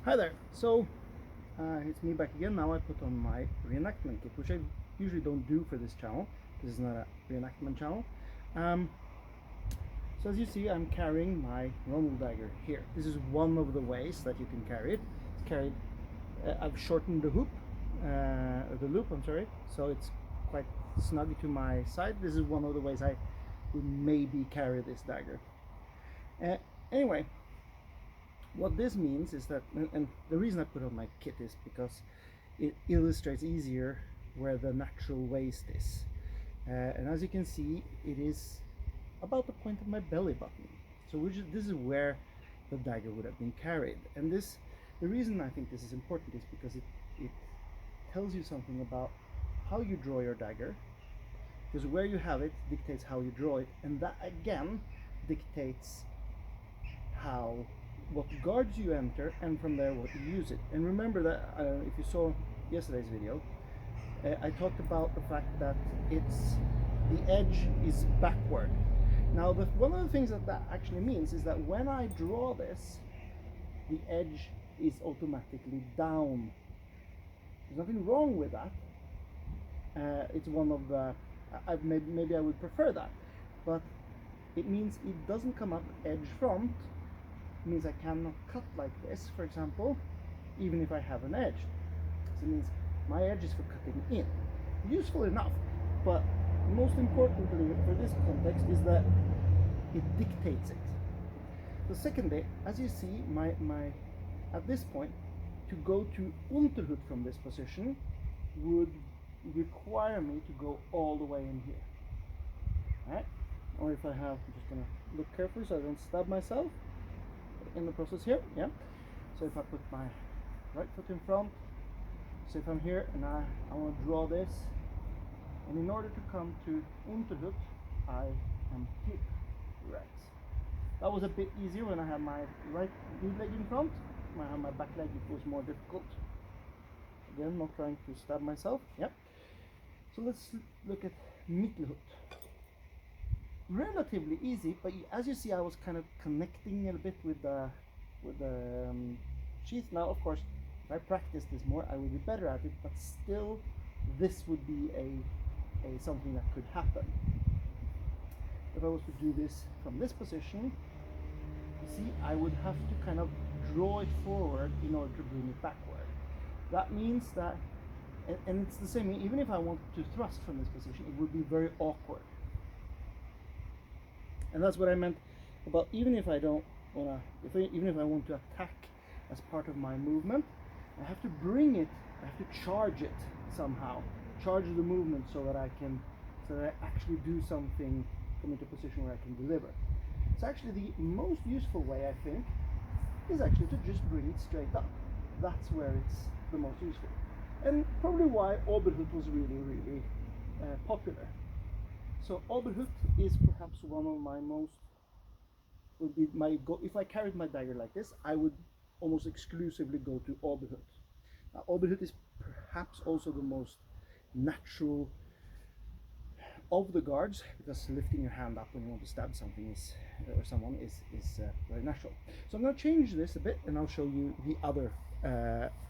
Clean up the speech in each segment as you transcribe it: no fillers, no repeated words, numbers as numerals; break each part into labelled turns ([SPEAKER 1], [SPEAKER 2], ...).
[SPEAKER 1] Hi there. So it's me back again. Now I put on my reenactment kit, which I usually don't do for this channel. This is not a reenactment channel. So as you see, I'm carrying my normal dagger here. This is one of the ways that you can carry it. It's carried. I've shortened the hoop, the loop. I'm sorry, so it's quite snug to my side. This is one of the ways I would maybe carry this dagger. Anyway. What this means is that, and the reason I put on my kit is because it illustrates easier where the natural waist is. And as you can see, it is about the point of my belly button. So this is where the dagger would have been carried. And the reason I think this is important is because it tells you something about how you draw your dagger. Because where you have it dictates how you draw it, and that again dictates what guards you enter, and from there what you use it. And remember that if you saw yesterday's video, I talked about the fact that the edge is backward. Now one of the things that actually means is that when I draw this, the edge is automatically down. There's nothing wrong with that. It's one of the maybe I would prefer that, but it means it doesn't come up edge front. Means I cannot cut like this, for example, even if I have an edge. So it means my edge is for cutting in. Useful enough, but most importantly for this context is that it dictates it. So secondly, as you see, my at this point, to go to Unterhut from this position would require me to go all the way in here. Right? Or if I have, I'm just gonna look carefully so I don't stab myself in the process here. Yeah. So if I put my right foot in front, so if I'm here and I want to draw this, and in order to come to Unterhut, I am here. Right. That was a bit easier when I had my right good leg in front. When I have my back leg, it was more difficult. Again, not trying to stab myself. Yep. So let's look at Mittelhut. Relatively easy, but as you see, I was kind of connecting a bit with the sheath. Now, of course, if I practice this more, I will be better at it. But still, this would be a something that could happen. If I was to do this from this position, you see, I would have to kind of draw it forward in order to bring it backward. That means that, and it's the same. Even if I wanted to thrust from this position, it would be very awkward. And that's what I meant about even if I don't wanna, even if I want to attack as part of my movement, I have to bring it, I have to charge it somehow, charge the movement so that I actually do something, come into a position where I can deliver. So actually the most useful way, I think, is actually to just bring it straight up. That's where it's the most useful. And probably why Oberhut was really, really popular. So Oberhut is perhaps one of my most, would be my go. If I carried my dagger like this, I would almost exclusively go to Oberhut. Now Oberhut is perhaps also the most natural of the guards, because lifting your hand up when you want to stab something or someone is very natural. So I'm going to change this a bit, and I'll show you the other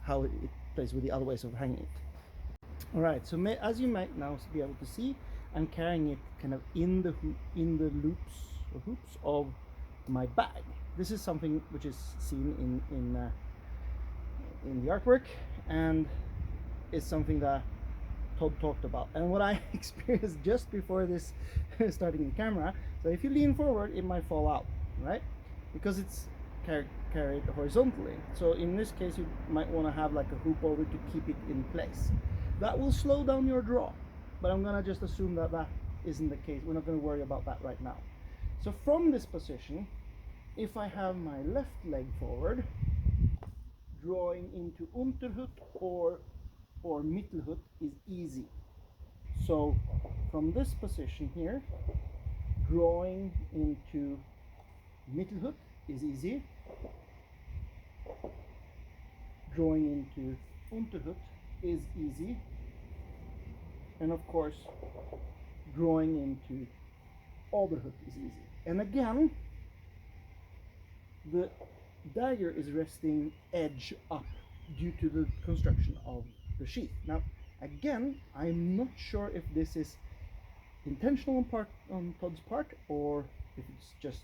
[SPEAKER 1] how it plays with the other ways of hanging it. All right. So as you might now be able to see, I'm carrying it kind of in the loops or hoops of my bag. This is something which is seen in the artwork, and is something that Todd talked about, and what I experienced just before this starting the camera. So if you lean forward, it might fall out, right? Because it's carried horizontally. So in this case, you might want to have like a hoop over to keep it in place. That will slow down your draw. But I'm gonna just assume that that isn't the case. We're not gonna worry about that right now. So from this position, if I have my left leg forward, drawing into Unterhut or Mittelhut is easy. So from this position here, drawing into Mittelhut is easy. Drawing into Unterhut is easy. And of course, drawing into Oberhut is easy. And again, the dagger is resting edge up due to the construction of the sheath. Now, again, I'm not sure if this is intentional on Todd's part, or if it's just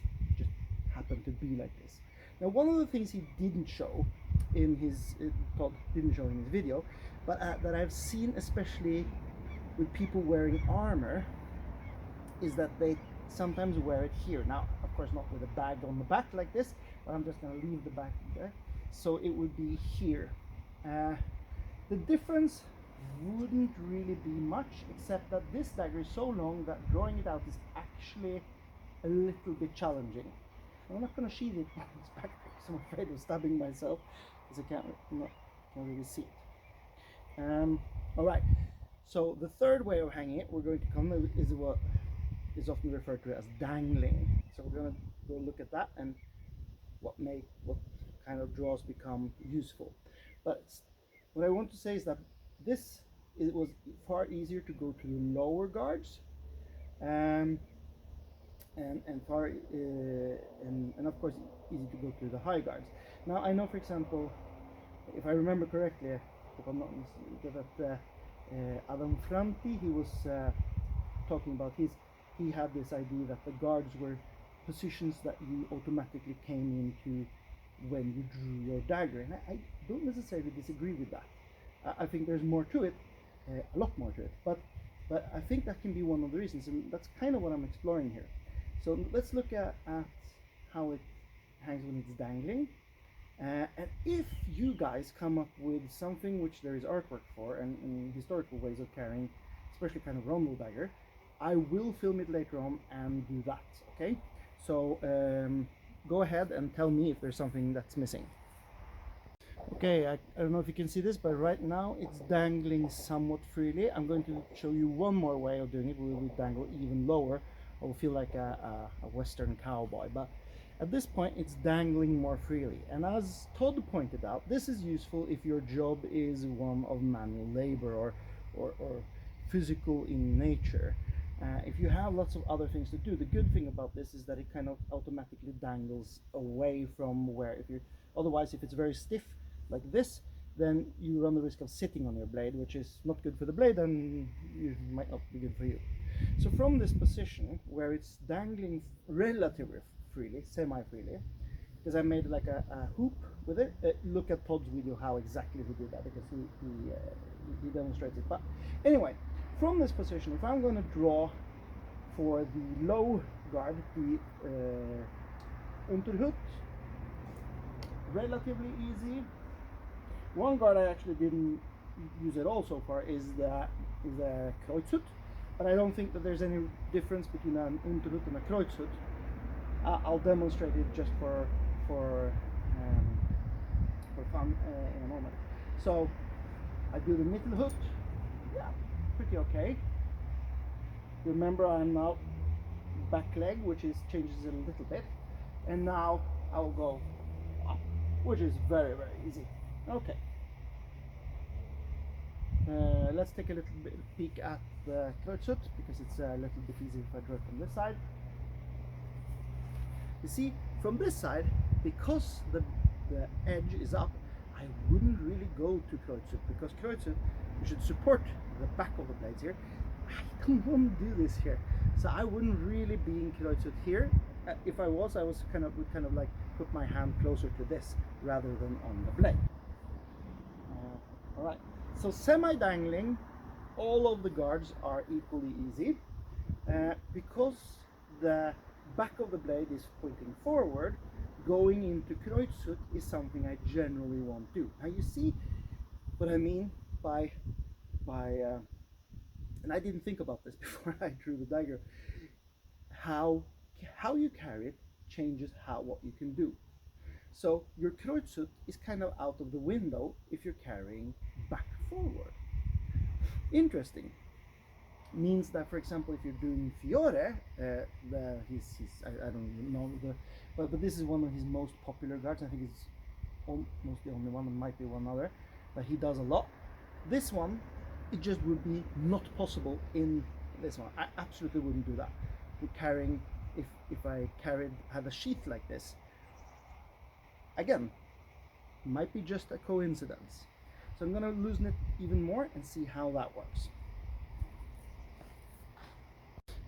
[SPEAKER 1] happened to be like this. Now, one of the things he didn't show in his Todd didn't show in his video, but that I've seen especially with people wearing armor, is that they sometimes wear it here. Now, of course, not with a bag on the back like this, but I'm just going to leave the back there. So it would be here. The difference wouldn't really be much, except that this dagger is so long that drawing it out is actually a little bit challenging. I'm not going to sheath it on this back because I'm afraid of stabbing myself, because I can't really see it. Alright, so the third way of hanging it we're going to come is what is often referred to as dangling. So we're going to go look at that and what kind of draws become useful. But what I want to say is that it was far easier to go to the lower guards, and of course easy to go to the high guards. Now I know, for example, if I remember correctly, if I'm not mistaken, that Adam Franti, he was talking about he had this idea that the guards were positions that you automatically came into when you drew your dagger, and I don't necessarily disagree with that. I think there's more to it, a lot more to it, but I think that can be one of the reasons, and that's kind of what I'm exploring here. So let's look at how it hangs when it's dangling, and if you guys come up with something which there is artwork for, and historical ways of carrying, especially kind of rondel dagger, I will film it later on and do that, okay? So go ahead and tell me if there's something that's missing. Okay, I don't know if you can see this, but right now it's dangling somewhat freely. I'm going to show you one more way of doing it where we dangle even lower. I will feel like a Western cowboy, but at this point it's dangling more freely. And as Todd pointed out, this is useful if your job is one of manual labor or physical in nature. If you have lots of other things to do, the good thing about this is that it kind of automatically dangles away from where, otherwise if it's very stiff like this, then you run the risk of sitting on your blade, which is not good for the blade and it might not be good for you. So from this position where it's dangling relatively freely, semi-freely, because I made like a hoop with it, look at Todd's video how exactly he did that, because he demonstrates it. But anyway, from this position, if I'm going to draw for the low guard, the Unterhut, relatively easy. One guard I actually didn't use at all so far is the Kreuzhut, but I don't think that there's any difference between an Unterhut and a Kreuzhut. I'll demonstrate it just for fun in a moment. So I do the Mittelhut, yeah, pretty okay. Remember, I'm now back leg, which changes a little bit, and now I'll go up, which is very easy. Okay, let's take a little bit peek at the Kreuzhut, because it's a little bit easier if I draw it from this side. You see, from this side, because the edge is up, I wouldn't really go to Kreuzhut, because Kreuzhut, you should support the back of the blades here. I don't want to do this here, so I wouldn't really be in Kreuzhut here. If I was, would kind of like put my hand closer to this rather than on the blade. Alright, so semi-dangling, all of the guards are equally easy, because the back of the blade is pointing forward. Going into Kreuzhut is something I generally won't do. Now you see what I mean by and I didn't think about this before I drew the dagger. How you carry it changes what you can do. So your Kreuzhut is kind of out of the window if you're carrying back forward. Interesting. Means that, for example, if you're doing Fiore, I don't know, but this is one of his most popular guards. I think it's almost the only one, there might be one other, but he does a lot. This one, it just would be not possible in this one. I absolutely wouldn't do that. With carrying, if I had a sheath like this, again, might be just a coincidence. So I'm going to loosen it even more and see how that works.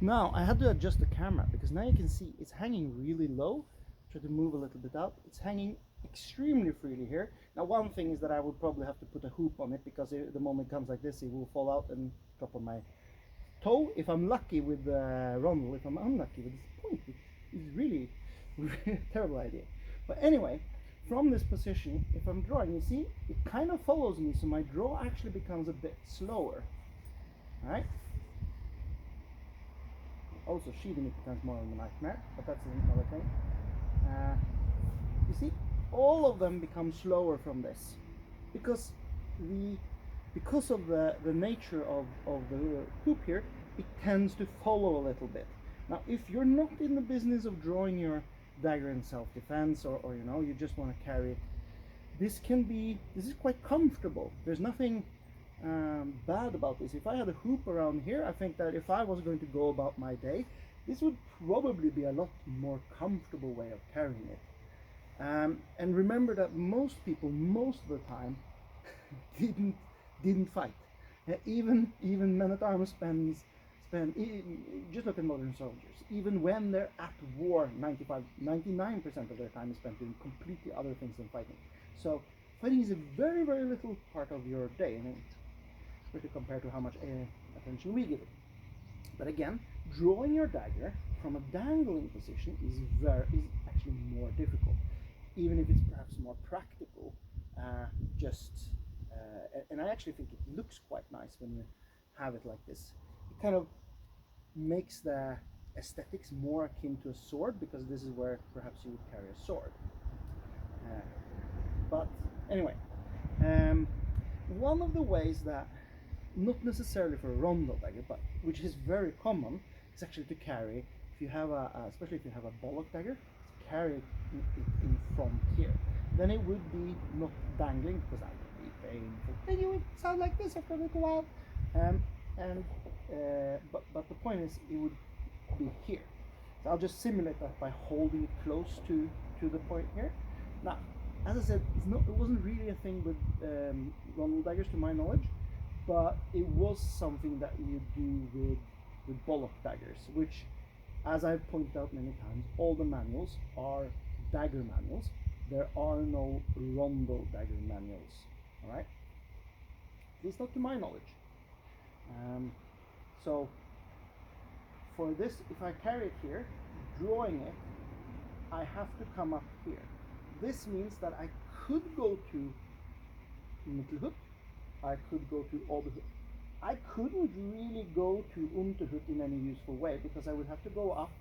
[SPEAKER 1] Now I had to adjust the camera because now you can see it's hanging really low. Try to move a little bit out. It's hanging extremely freely here. Now one thing is that I would probably have to put a hoop on it, because the moment it comes like this, it will fall out and drop on my toe if I'm lucky with the rondel. If I'm unlucky with this point, it's really, really a terrible idea. But anyway, from this position, if I'm drawing, you see, it kind of follows me, so my draw actually becomes a bit slower. Alright? Also, sheathing it becomes more of a nightmare, but that's another thing. You see, all of them become slower from this, because of the nature of the hoop here, it tends to follow a little bit. Now, if you're not in the business of drawing your dagger in self-defense, or you know, you just want to carry it, this is quite comfortable. There's nothing bad about this. If I had a hoop around here, I think that if I was going to go about my day, this would probably be a lot more comfortable way of carrying it. And remember that most people, most of the time, didn't fight. Even men-at-arms spend just look at modern soldiers. Even when they're at war, 99% of their time is spent doing completely other things than fighting. So fighting is a very, very little part of your day, and especially compared to how much attention we give it. But again, drawing your dagger from a dangling position is actually more difficult, even if it's perhaps more practical. And I actually think it looks quite nice when you have it like this. It kind of makes the aesthetics more akin to a sword, because this is where perhaps you would carry a sword. But anyway, one of the ways that, not necessarily for a rondel dagger, but which is very common, is actually to carry, if you have especially if you have a bollock dagger, to carry it in front here. Then it would be not dangling, because that would be painful. Then you would sound like this after a little while. But the point is, it would be here. So I'll just simulate that by holding it close to the point here. Now, as I said, it wasn't really a thing with rondel daggers to my knowledge, but it was something that you do with bollock daggers, which, as I've pointed out many times, all the manuals are dagger manuals. There are no rondel dagger manuals, alright? At least not to my knowledge. So for this, if I carry it here, drawing it, I have to come up here. This means that I could go to Mittelhut, I could go to Oberhut. I couldn't really go to Unterhut in any useful way, because I would have to go up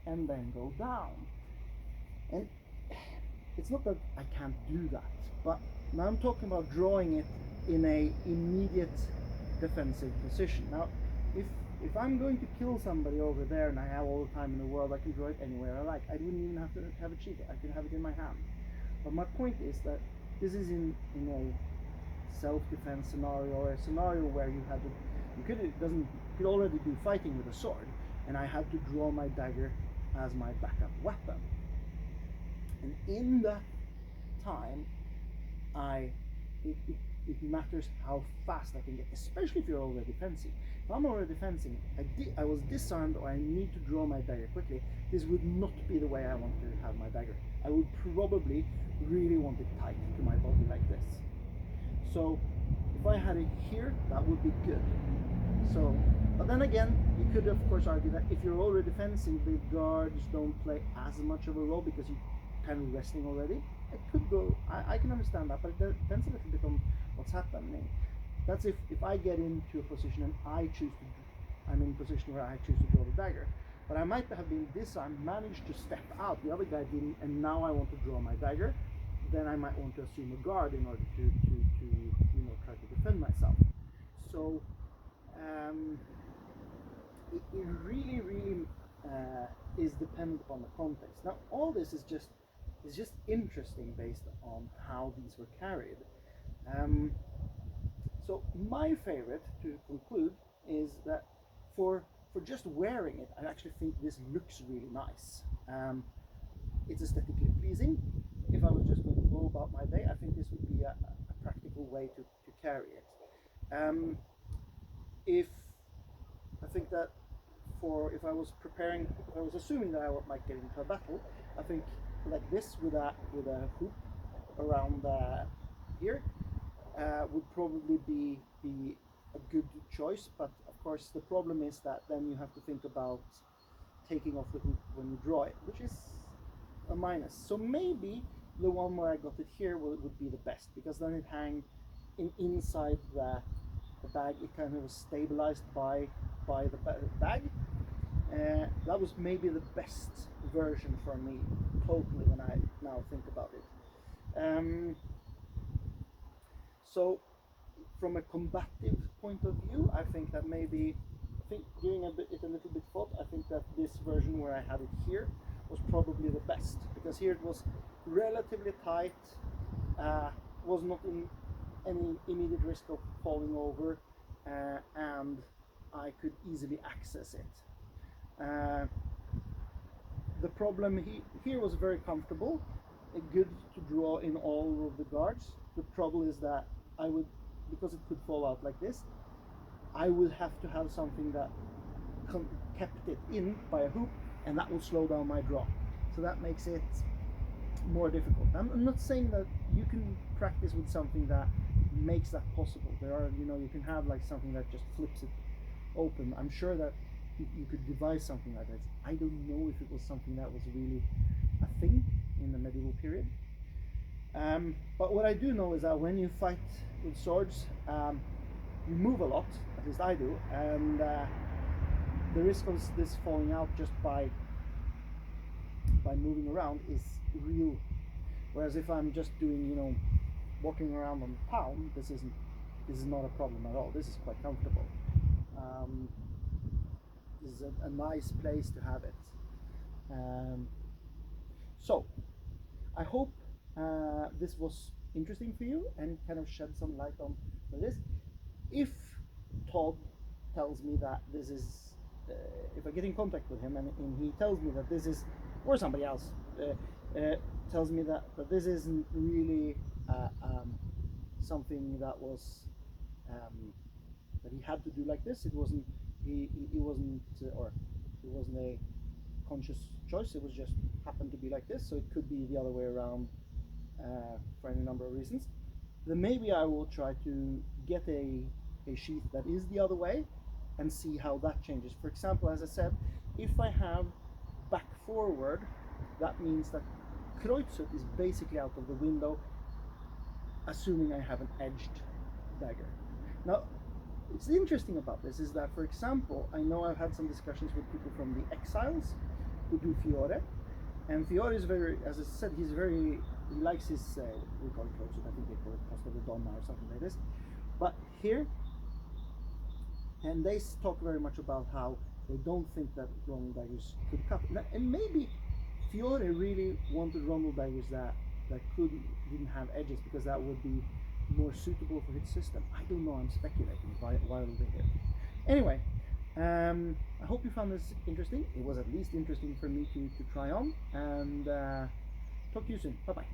[SPEAKER 1] and then go down. And it's not that I can't do that, but now I'm talking about drawing it in a immediate defensive position. Now, if I'm going to kill somebody over there and I have all the time in the world, I can draw it anywhere I like. I wouldn't even have to have it cheated. I can have it in my hand. But my point is that this is in a self-defense scenario, or a scenario where you could already be fighting with a sword, and I had to draw my dagger as my backup weapon. And in that time, it matters how fast I can get, especially if you're already fencing. If I'm already fencing, I was disarmed, or I need to draw my dagger quickly, this would not be the way I want to have my dagger. I would probably really want it tight to my body like this. So if I had it here, that would be good. So, but then again, you could of course argue that if you're already fencing, the guards don't play as much of a role because you're kind of resting already. It could go, I can understand that, but it depends a little bit on what's happening. That's if I get into a position and I'm in a position where I choose to draw the dagger. But I might have been disarmed, managed to step out, the other guy didn't, and now I want to draw my dagger. Then I might want to assume a guard in order to try to defend myself. So it really is dependent upon the context. Now all this is just interesting based on how these were carried. So my favorite, to conclude, is that for just wearing it, I actually think this looks really nice. It's aesthetically pleasing. if I was just going to go about my day, I think this would be a practical way to carry it. If I think that if I was assuming that I might get into a battle, I think like this with a hoop around here would probably be a good choice. But of course, the problem is that then you have to think about taking off the hoop when you draw it, which is a minus. So maybe the one where I got it here would be the best, because then it hangs inside the bag. It kind of was stabilized by the bag. That was maybe the best version for me, totally, when I now think about it. So from a combative point of view, I think that giving it a little bit thought, I think that this version where I had it here was probably the best, because here it was relatively tight, was not in any immediate risk of falling over, and I could easily access it. The problem here was very comfortable, good to draw in all of the guards. The trouble is that because it could fall out like this, I would have to have something that kept it in by a hoop, and that will slow down my draw. So that makes it more difficult. I'm not saying that you can practice with something that makes that possible. There are, you can have like something that just flips it open. I'm sure that you could devise something like that. I don't know if it was something that was really a thing in the medieval period. But what I do know is that when you fight with swords, you move a lot, at least I do, and the risk of this falling out just by moving around is real. Whereas if I'm just doing, walking around on town, this is not a problem at all. This is quite comfortable. This is a nice place to have it. So I hope this was interesting for you and kind of shed some light on this. If Todd tells me that this is, if I get in contact with him and he tells me that this is, or somebody else tells me that this isn't really something that was that he had to do like this, it wasn't a conscious choice, it was just happened to be like this, so it could be the other way around for any number of reasons, then maybe I will try to get a sheath that is the other way and see how that changes. For example, as I said, if I have back forward, that means that Kreuzet is basically out of the window, assuming I have an edged dagger. Now, what's interesting about this is that, for example, I know I've had some discussions with people from the Exiles who do Fiore, and Fiore is very, as I said, he likes his, we call it Kreuzet, I think they call it Costa de Donna or something like this. But here, and they talk very much about how they don't think that Romulan daggers could cut. And maybe Fiore really wanted Romulan daggers that didn't have edges, because that would be more suitable for his system. I don't know, I'm speculating wildly here. Anyway, I hope you found this interesting. It was at least interesting for me to try on, and talk to you soon. Bye bye.